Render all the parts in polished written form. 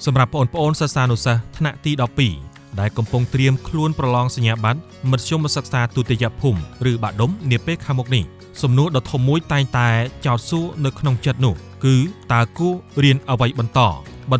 សម្រាប់បងប្អូនសិស្សានុសិស្សថ្នាក់ទី12ដែលកំពុងត្រៀមខ្លួនប្រឡងសញ្ញាបត្រមធ្យមសិក្សាទុតិយភូមិឬបាក់ឌុំនាពេលខាងមុខនេះសំណួរដ៏ធំមួយតែងតែចោទសួរនៅក្នុងចិត្តនោះគឺតើគួររៀនអ្វីបន្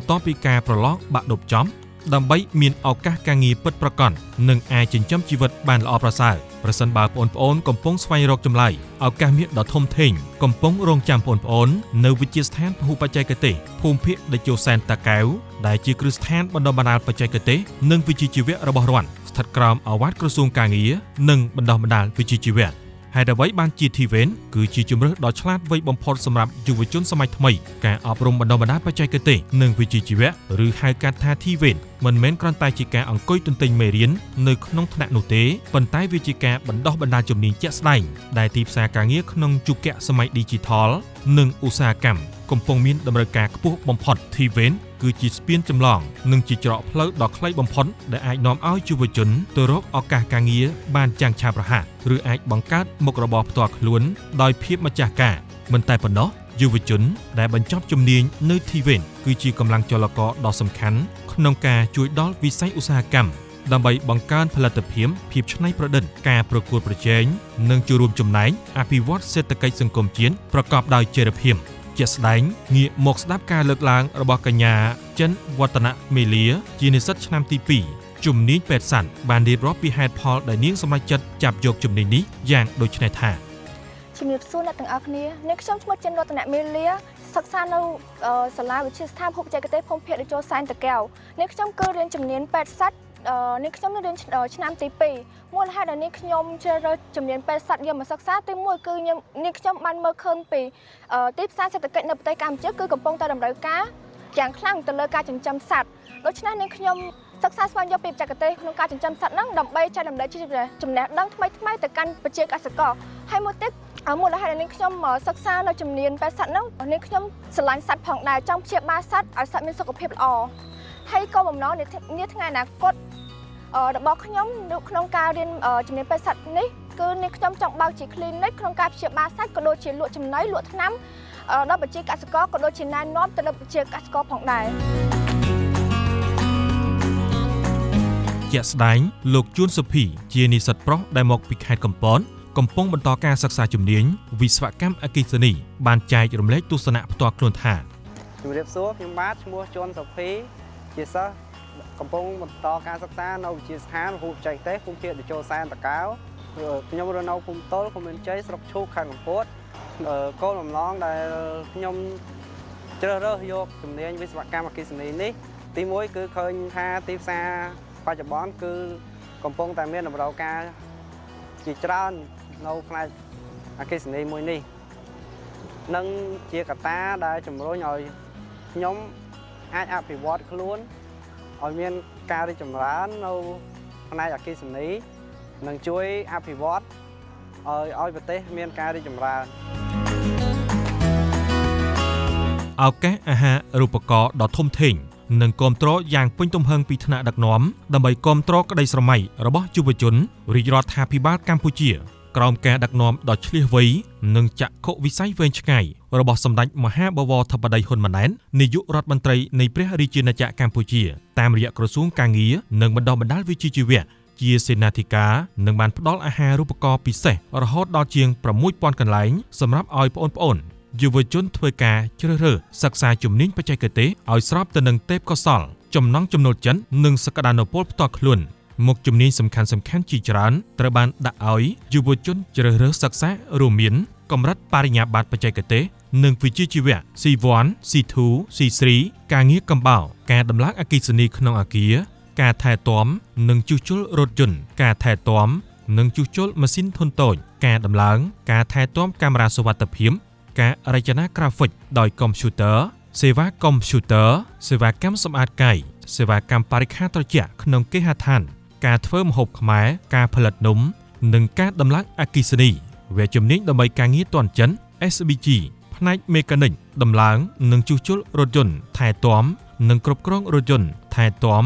តពីការប្រឡងបាក់ឌុបចំដើម្បីមានឱកាសការងារពិតប្រាកដនិងអាចចិញ្ចឹមជីវិតបានល្អប្រសើរប្រសិនបើបងប្អូនកំពុងស្វែងរកចម្លើយឱកាសមាសដ៏ធំធេងកំពុងរងចាំបងប្អូននៅវិទ្យាស្ថានពហុបច្ចេកទេសភូមិភាគតេជោសែនតាកែវដែលជាគ្រឹះស្ថានបណ្ដុះបណ្ដាលបច្ចេកទេសនិងវិជ្ជាជីវៈរបស់រដ្ឋស្ថិតក្រោមឱវាទក្រសួងកាងារនិងបណ្ដុះបណ្ដាលវិជ្ជាជីវៈហេតុអ្វីបានជា TVEN គឺជាជម្រើសដ៏ឆ្លាតវៃបំផុតសម្រាប់យុវជនសម័យថ្មីការអប់រំបណ្ដុះបណ្ដាលបច្ចេកទេសនិងវិជ្ជាជីវៈឬហៅកាត់ថា TVEN មិនមែនគ្រាន់តែជាការអង្គុយទន្ទិញមេរៀននៅក្នុងថ្នាក់នោះទេប៉ុន្តែវាជាការបណ្ដុះបណ្ដាលជំនាញជាក់ស្ដែងដែលទីផ្សារការងារក្នុងយុគសម័យ Digital និងឧស្សាហកម្មកំពុងមានតម្រូវការខ្ពស់បំផុត TVEN គឺជាស្ពានចម្លងនិងជាច្រកផ្លូវដ៏ខ្លីបំផុតដែលអាចនាំឲ្យយុវជនទៅរកឱកាសការងារបានយ៉ាងឆាប់រហ័សឬអាចបង្កើតមុខរបរផ្ទាល់ខ្លួនដោយភាពម្ចាស់ការមិនតែប៉ុណ្ណោះយុវជនដែលបញ្ចប់ជំនាញនៅ TVEN គឺជាកម្លាំងចលករដ៏សំខាន់ក្នុងការជួយដល់វិស័យឧស្សាហកម្មដើម្បីបង្កើនផលិតភាពច្នៃប្រឌិតការប្រកួតប្រជែងនិងចូលរួមចំណែកអភិវឌ្ឍសេដ្ឋកិច្ចសង្គមជាតិប្រកបដោយចីរភាពជាក់ស្ដែងងាកមកស្ដាប់ការលើកឡើងរបស់កញ្ញាចិនវឌ្ឍនមេលាជានិស្សិតឆ្នាំទី2ជំនាញពេទ្យសត្វបានរៀបរាប់ពីហេតុផលដែលនាងសម្រេចចិត្តចាប់យកជំនាញនេះយ៉ាងដូចនេះថាជំរាបសួរអ្នកទាំងអស់គ្នានាងខ្ញុំឈ្មោះចិនវឌ្ឍនមេលាសិក្សានៅសាលាវិទ្យាស្ថានភូមិបច្ចេកទេសភូមិភាគតេជោសែនតាកែវនាងខ្ញុំគឺរៀនជំនាញពេទ្យសត្វនាងខ្ញុំរៀនឆ្នាំទី2មូលហេតុដែលនាងខ្ញុំជ្រើសរើសជំនាញពេទ្យសត្វយកមកសិក្សាទី1គឺនាងខ្ញុំបានមើលឃើញពីទីផ្សារសេដ្ឋកិច្ចនៅប្រទេសកម្ពុជាគឺកំពុងតែតម្រូវការយ៉ាងខ្លាំងទៅលើការចិញ្ចឹមសត្វដូច្នេះនាងខ្ញុំសិក្សាស្វែងយល់ពីបច្ចេកទេសក្នុងការចិញ្ចឹមសត្វហ្នឹងដើម្បីចែករំលែកចំណេះដឹងថ្មីទៅកាន់ប្រជាកសិករហើយមួយទៀតមូលហេតុដែលនាងខ្ញុំសិក្សានៅជំនាញពេទ្យសត្វហ្នឹងនាងខ្ញុំស្រឡាញ់សត្វផងដែរចង់ព្យាបាលសត្វឲ្យសត្វមានសុខភាពល្អហើយក៏បំណងនាថ្ងៃអនាគតរបស់ខ្ញុំក្នុងការរៀនជំនាញពេទ្យសត្វនេះគឺនាងខ្ញុំចង់បើកជា clinic ក្នុងការព្យាបាលសត្វក៏ដូចជាលក់ចំណីលក់ថ្នាំដល់ប្រជាកសិករក៏ដូចជាណែនាំទៅដល់ប្រជាកសិករផងដែរជាក់ស្ដែងលោកជួនសុភីជានិស្សិតប្រុសដែលមកពីខេត្តកំពតកំពុងបន្តការសិក្សាជំនាញវិស្វកម្មអគ្គិសនីបានចែករំលែកទស្សនៈផ្ទាល់ខ្លួនថាជំរាបសួរខ្ញុំបាទឈ្មោះជួនសុភីជាសិស្សកំពុងបន្តការសិក្សានៅវិទ្យាស្ថានភូមិបច្ចេកទេសភូមិភាគតេជោសែនតាកែវខ្ញុំរស់នៅភូមិតុលឃុំមានជ័យស្រុកឈូកខេត្តកំពតគោលបំណងដែលខ្ញុំជ្រើសរើសយកជំនាញវិស្វកម្មអគ្គិសនីនេះទី1គឺឃើញថាទីផ្សារបច្ចុប្បន្នគឺកំពុងតែមានតម្រូវការជាច្រើននៅផ្នែកអគ្គិសនីមួយនេះនិងជាកត្តាដែលជំរុញឲ្យខ្ញុំអាចអភិវឌ្ឍខ្លួនឲ្យមានការរីកចម្រើននៅផ្នែកអគ្គិសនីនិងជួយអភិវឌ្ឍឲ្យប្រទេសមានការរីកចម្រើនឱកាសអាហារូបករណ៍ដ៏ធំធេងនិងគាំទ្រយ៉ាងពេញទំហឹងពីថ្នាក់ដឹកនាំដើម្បីគាំទ្រក្តីស្រមៃរបស់យុវជនរាជរដ្ឋាភិបាលកម្ពុជាក្រោមការដឹកនាំដ៏ឆ្លៀសវៃនិងចក្ខុវិស័យវែងឆ្ងាយរបស់សម្ដេចមហាបវរធិបតីហ៊ុនម៉ាណែតនាយករដ្ឋមន្ត្រីនៃព្រះរាជាណាចក្រកម្ពុជាតាមរយៈក្រសួងកាងារនិងបណ្ដុះបណ្ដាលវិជ្ជាជីវៈជាសេនាធិការនឹងបានផ្ដល់អាហារូបករណ៍ពិសេសរហូតដល់ជាង 6,000 កន្លែងសម្រាប់ឲ្យបងប្អូនយុវជនធ្វើការជ្រើសរើសសិក្សាជំនាញបច្ចេកទេសឲ្យស្របទៅនឹងទេពកោសល្យចំណង់ចំណូលចិត្តនិងសក្តានុពលផ្ទាល់ខ្លួនមុខជំនាញសំខាន់ជាច្រើនត្រូវបានដាក់ឲ្យយុវជនជ្រើសរើសសិក្សារួមមានកម្រិតបរិញ្ញាបត្របច្ចេកទេសនិងវិជ្ជាជីវៈ C1, C2, C3 ការងារកំបោរការដំឡើងអគ្គិសនីក្នុងអគារការថែទាំនិងជួសជុលរថយន្តការថែទាំនិងជួសជុលម៉ាស៊ីនធុនតូចការដំឡើងការថែទាំកាមេរ៉ាសុវត្ថិភាពការរចនាក្រាហ្វិកដោយកុំព្យូទ័រសេវាកុំព្យូទ័រសេវាកម្មសម្អាតកាយសេវាកម្មបរិក្ខារត្រជាក់ក្នុងគេហដ្ឋានការធ្វើម្ហូបខ្មែរការផលិតនំនិងការដំឡើងអគ្គិសនីវគ្គជំនាញដើម្បីការងារទាន់ចិន SBG ផ្នែកមេកានិកដំឡើងនិងជួសជុលរថយន្តថែទាំនិងគ្រប់គ្រងរថយន្តថែទាំ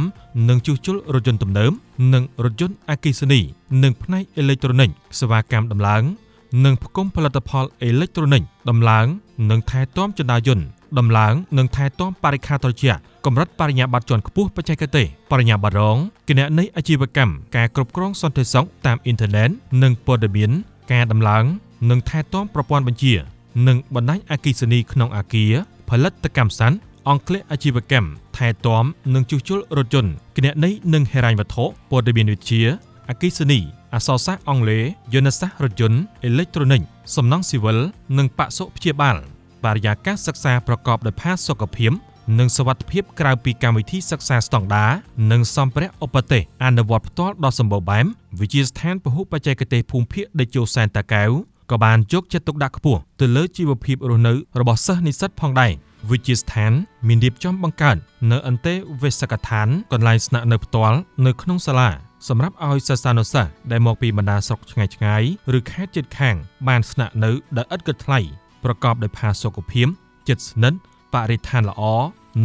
និងជួសជុលរថយន្តទំនើបនិងរថយន្តអគ្គិសនីនិងផ្នែកអេឡិចត្រូនិកសេវាកម្មដំឡើងនិងផ្គុំផលិតផលអេឡិចត្រូនិកដំឡើងនិងថែទាំចន្តាយន្ត ដំឡើងនិងថែទាំបរិក្ខារត្រជាក់កម្រិតបរិញ្ញាបត្រជាន់ខ្ពស់បច្ចេកទេសបរិញ្ញាបត្ររងគណនេយ្យអាជីវកម្មការគ្រប់គ្រងសន្តិសុខតាមអ៊ីនធឺណិតនិងព័ត៌មានការដំឡើងនិងថែទាំប្រព័ន្ធបញ្ជានិងបណ្ដាញអគ្គិសនីក្នុងអាគារផលិតកម្មសន្តិអង្គក្លេអាជីវកម្មថែទាំនិងជួសជុលរថយន្តគណនេយ្យនិងហិរញ្ញវត្ថុព័ត៌មានវិទ្យាអគ្គិសនីអក្សរសាស្ត្រអង់គ្លេសយន្តសាស្ត្ររថយន្តអេឡិចត្រូនិកសំណង់ស៊ីវិលនិងបសុព្យាបាលបរិយាកាសសិក្សាប្រកបដោយផាសុកភាពនិងសុវត្ថិភាពក្រៅពីកម្មវិធីសិក្សាស្តង់ដារនិងសម្ភារៈឧបទេសអនុវត្តផ្ទាល់ដ៏សម្បូរបែបវិទ្យាស្ថានពហុបច្ចេកទេសភូមិភាគតេជោសែនតាកែវក៏បានយកចិត្តទុកដាក់ខ្ពស់ទៅលើជីវភាពរស់នៅរបស់សិស្សនិស្សិតផងដែរវិទ្យាស្ថានមានរៀបចំបង្កើតនៅអន្តេវាសិកដ្ឋានកន្លែងស្នាក់នៅផ្ទាល់នៅក្នុងសាលាសម្រាប់ឲ្យសិស្សានុសិស្សដែលមកពីបណ្ដាស្រុកឆ្ងាយៗឬខេត្តជិតខាងបានស្នាក់នៅដោយឥតគិតថ្លៃប្រកបដោយផាសុកភាពជិតស្និទ្ធបរិស្ថានល្អ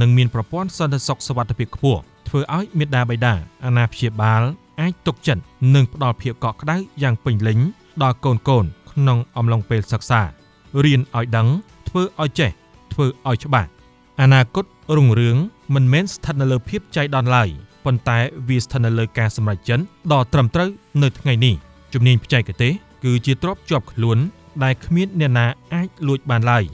និងមានប្រព័ន្ធសន្តិសុខសុវត្ថិភាពខ្ពស់ធ្វើឲ្យមាតាបិតាអាណាព្យាបាលអាចទុកចិត្តនិងផ្ដល់ភាពកក់ក្ដៅយ៉ាងពេញលេញដល់កូនក្នុងអំឡុងពេលសិក្សារៀនឲ្យដឹងធ្វើឲ្យចេះធ្វើឲ្យច្បាស់អនាគតរុងរឿងមិនមែនស្ថិតនៅលើភាពចៃដន្យឡើយប៉ុន្តែវាស្ថិតនៅលើការសម្រេចចិត្តដ៏ត្រឹមត្រូវនៅថ្ងៃនេះជំនាញបច្ចេកទេសគឺជាទ្រព្យជាប់ខ្លួនដែលគ្មានអ្នកណាអាចលួចបានឡើយ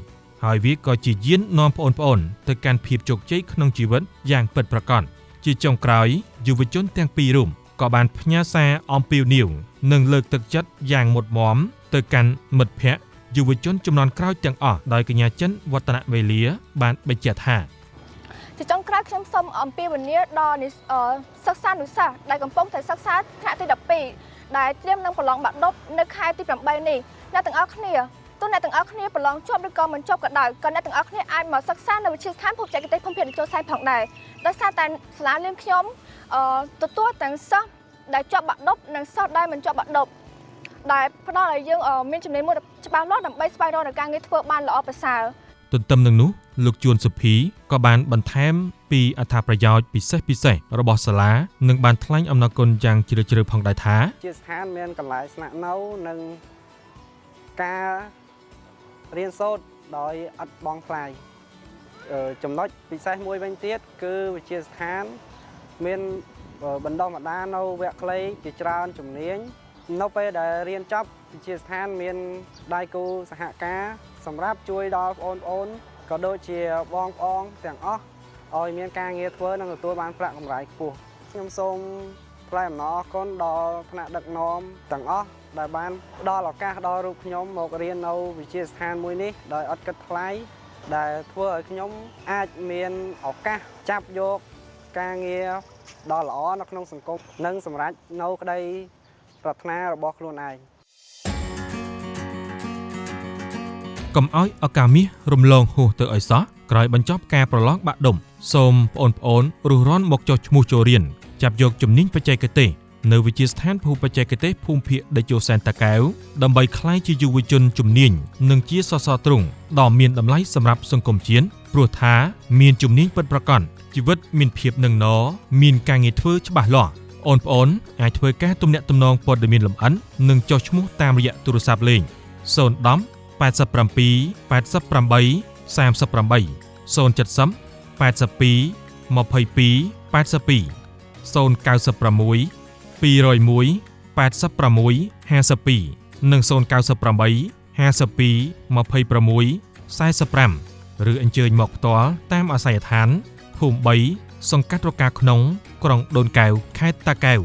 ហើយវាក៏ជាយាននាំប្អូនៗទៅកាន់ភាពជោគជ័យក្នុងជីវិតយ៉ាងពិតប្រាកដជាចុងក្រោយយុវជនទាំងពីររូបក៏បានផ្ញើសារអំពាវនាវនិងលើកទឹកចិត្តយ៉ាងមុតមមទៅកាន់មិត្តភ័ក្តិយុវជនជំនាន់ក្រោយទាំងអស់ដោយកញ្ញាចិនវឌ្ឍនវេលាបានបញ្ជាក់ថាជាចុងក្រោយខ្ញុំសូមអំពាវនាវដល់សិស្សានុសិស្សដែលកំពុងតែសិក្សាថ្នាក់ទី12ដែលត្រៀមនឹងប្រឡងបាក់ឌុបនៅខែទី8នេះអ្នកទាំងអស់គ្នាទោះអ្នកទាំងអស់គ្នាប្រឡងជាប់ឬក៏មិនជាប់ក៏ដោយក៏អ្នកទាំងអស់គ្នាអាចមកសិក្សានៅវិទ្យាស្ថានភូមិបច្ចេកទេសភូមិភាគតេជោសែនផងដែរដោយសារតែសាលារៀនខ្ញុំទទួលទាំងសិស្សដែលជាប់បាក់ឌុបនិងសិស្សដែលមិនជាប់បាក់ឌុបដែលផ្ដល់ឲ្យយើងមានជំនាញមួយច្បាស់លាស់ដើម្បីស្វែងរកការងារធ្វើបានល្អប្រសើរទន្ទឹមនឹងនោះលោកជួនសុភីក៏បានបន្ថែមពីអត្ថប្រយោជន៍ពិសេសរបស់សាលានិងបានថ្លែងអំណរគុណយ៉ាងជ្រាលជ្រៅផងដែរថាជាស្ថានមានកន្លែងស្នាក់នៅនិងការរៀនសូត្រដោយអត់បង់ថ្លៃចំណុចពិសេសមួយវិញទៀតគឺវិទ្យាស្ថានមានបណ្ដុះបណ្ដាលនៅវគ្គខ្លីជាច្រើនជំនាញនៅពេលដែលរៀនចប់វិទ្យាស្ថានមានដៃគូសហការសម្រាប់ជួយដល់បងប្អូនក៏ដូចជាបងប្អូនទាំងអស់ឲ្យមានការងារធ្វើនិងទទួលបានប្រាក់កម្រៃខ្ពស់ខ្ញុំសូមថ្លែងអំណរគុណដល់ថ្នាក់ដឹកនាំទាំងអស់ដែលបានផ្ដល់ឱកាសដល់រូបខ្ញុំមករៀននៅវិទ្យាស្ថានមួយនេះដោយអត់គិតថ្លៃដែលធ្វើឲ្យខ្ញុំអាចមានឱកាសចាប់យកការងារដ៏ល្អនៅក្នុងសង្គមនិងសម្រេចនៅក្តីប្រាថ្នារបស់ខ្លួនឯងកុំឲ្យឱកាសមាសរំលងហួសទៅឲ្យសោះក្រោយបញ្ចប់ការប្រឡងបាក់ឌុបសូមបងប្អូនរុះរាន់មកចុះឈ្មោះចូលរៀនចាប់យកជំនាញបច្ចេកទេសនៅវិទ្យាស្ថានភូមិបច្ចេកទេសភូមិភាគតេជោសែនតាកែវដើម្បីក្លាយជាយុវជនជំនាញនិងជាសសរទ្រូងដ៏មានតម្លៃសម្រាប់សង្គមជាតិព្រោះថាមានជំនាញពិតប្រាកដជីវិតមានភាពនឹងនរមានការងារធ្វើច្បាស់លាស់បងប្អូនអាចធ្វើការទំនាក់ទំនងព័ត៌មានលម្អិននិងចុះឈ្មោះតាមរយៈទូរស័ព្ទលេខ010 87 88 38 070 82 22 82 096 201 86 52និង098 52 26 45ឬអញ្ជើញមកផ្ទាល់តាមអាសយដ្ឋានភូមិ3សង្កាត់រកាក្នុងក្រុងដូនកែវខេត្តតាកែវ